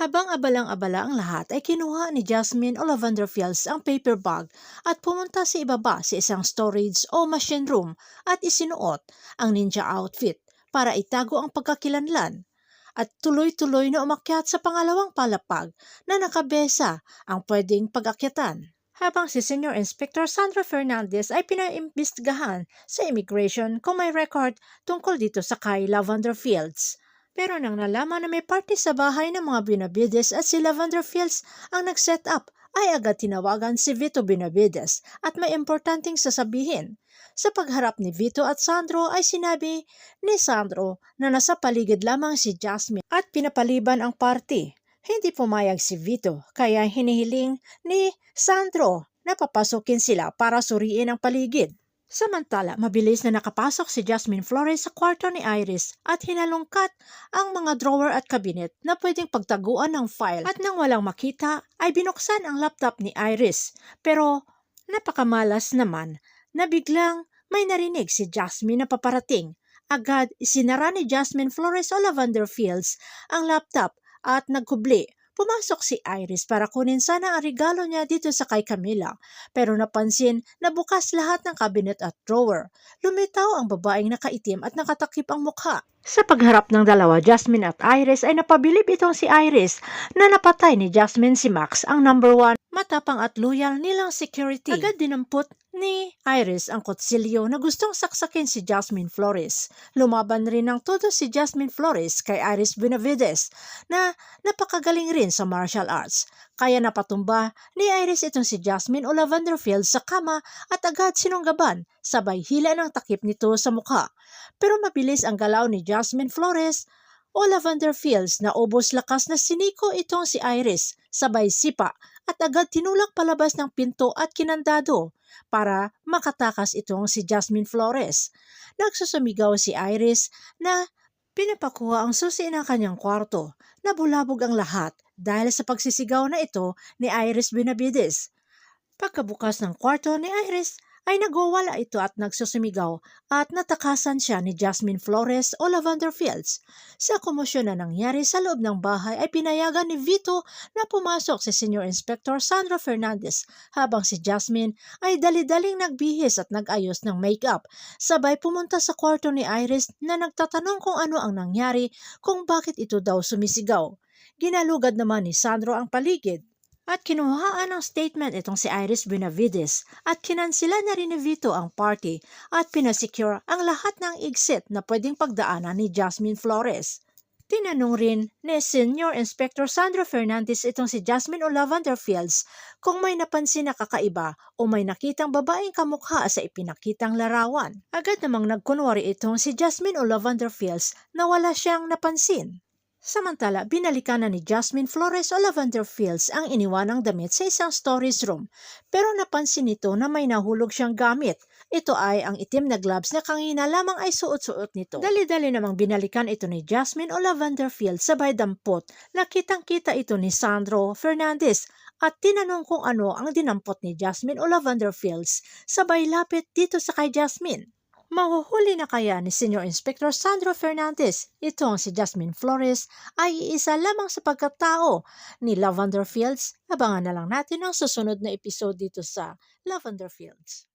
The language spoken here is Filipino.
Habang abalang-abala ang lahat ay kinuha ni Jasmine o Lavender Fields ang paper bag at pumunta sa ibaba sa isang storage o machine room at isinuot ang ninja outfit para itago ang pagkakilanlan. At tuloy-tuloy na umakyat sa pangalawang palapag na nakabesa ang pwedeng pag-akyatan. Habang si Senior Inspector Sandra Fernandez ay pinaimbestigahan sa immigration kung may record tungkol dito sa kay Lavender Fields. Pero nang nalaman na may party sa bahay ng mga Benavides at si Lavender Fields ang nag-set up, ay agad tinawagan si Vito Benavides at may importanteng sasabihin. Sa pagharap ni Vito at Sandro ay sinabi ni Sandro na nasa paligid lamang si Jasmine at pinapaliban ang party. Hindi pumayag si Vito kaya hinihiling ni Sandro na papasukin sila para suriin ang paligid. Samantala, mabilis na nakapasok si Jasmine Flores sa kwarto ni Iris at hinalungkat ang mga drawer at cabinet na pwedeng pagtaguan ng file at nang walang makita ay binuksan ang laptop ni Iris. Pero napakamalas naman na biglang may narinig si Jasmine na paparating. Agad isinara ni Jasmine Flores o Lavender Fields ang laptop at nagkubli. Pumasok si Iris para kunin sana ang regalo niya dito sa kay Camila, pero napansin na bukas lahat ng cabinet at drawer. Lumitaw ang babaeng nakaitim at nakatakip ang mukha. Sa pagharap ng dalawa, Jasmine at Iris ay napabilib itong si Iris na napatay ni Jasmine si Max, ang number 1 matapang at loyal nilang security. Agad dinampot ni Iris ang kutsilyo na gustong saksakin si Jasmine Flores. Lumaban rin ng todo si Jasmine Flores kay Iris Benavides na napakagaling rin sa martial arts. Kaya napatumba ni Iris itong si Jasmine o Lavender Fields sa kama at agad sinunggaban, sabay hila ng takip nito sa mukha. Pero mabilis ang galaw ni Jasmine Flores o Lavender Fields na ubos lakas na siniko itong si Iris, sabay sipa at agad tinulak palabas ng pinto at kinandado para makatakas itong si Jasmine Flores. Nagsusumigaw si Iris na pinapakuha ang susi ng kanyang kwarto. Nabulabog ang lahat dahil sa pagsisigaw na ito ni Iris Benavides. Pagkabukas ng kwarto ni Iris ay nagwawala ito at nagsusumigaw at natakasan siya ni Jasmine Flores o Lavender Fields. Sa komosyon na nangyari sa loob ng bahay ay pinayagan ni Vito na pumasok si Senior Inspector Sandra Fernandez habang si Jasmine ay dali-daling nagbihis at nag-ayos ng makeup. Sabay pumunta sa kwarto ni Iris na nagtatanong kung ano ang nangyari, kung bakit ito daw sumisigaw. Ginalugad naman ni Sandro ang paligid at kinuhaan ng statement itong si Iris Benavides at kinansila na rin ni Vito ang party at pinasecure ang lahat ng exit na pwedeng pagdaanan ni Jasmine Flores. Tinanong rin ni Senior Inspector Sandro Fernandez itong si Jasmine o Lavender Fields kung may napansin na kakaiba o may nakitang babaeng kamukha sa ipinakitang larawan. Agad namang nagkunwari itong si Jasmine o Lavender Fields na wala siyang napansin. Samantala, binalikan na ni Jasmine Flores o Lavender Fields ang iniwanang damit sa isang storage room. Pero napansin nito na may nahulog siyang gamit. Ito ay ang itim na gloves na kanina lamang ay suot-suot nito. Dali-dali namang binalikan ito ni Jasmine o Lavender Fields sabay dampot. Nakitang-kita ito ni Sandro Fernandez at tinanong kung ano ang dinampot ni Jasmine o Lavender Fields sabay lapit dito sa kay Jasmine. Mahuhuli na kaya ni Senior Inspector Sandro Fernandez itong si Jasmine Flores ay iisa lamang sa pagkatao ni Lavender Fields? Abangan na lang natin ang susunod na episode dito sa Lavender Fields.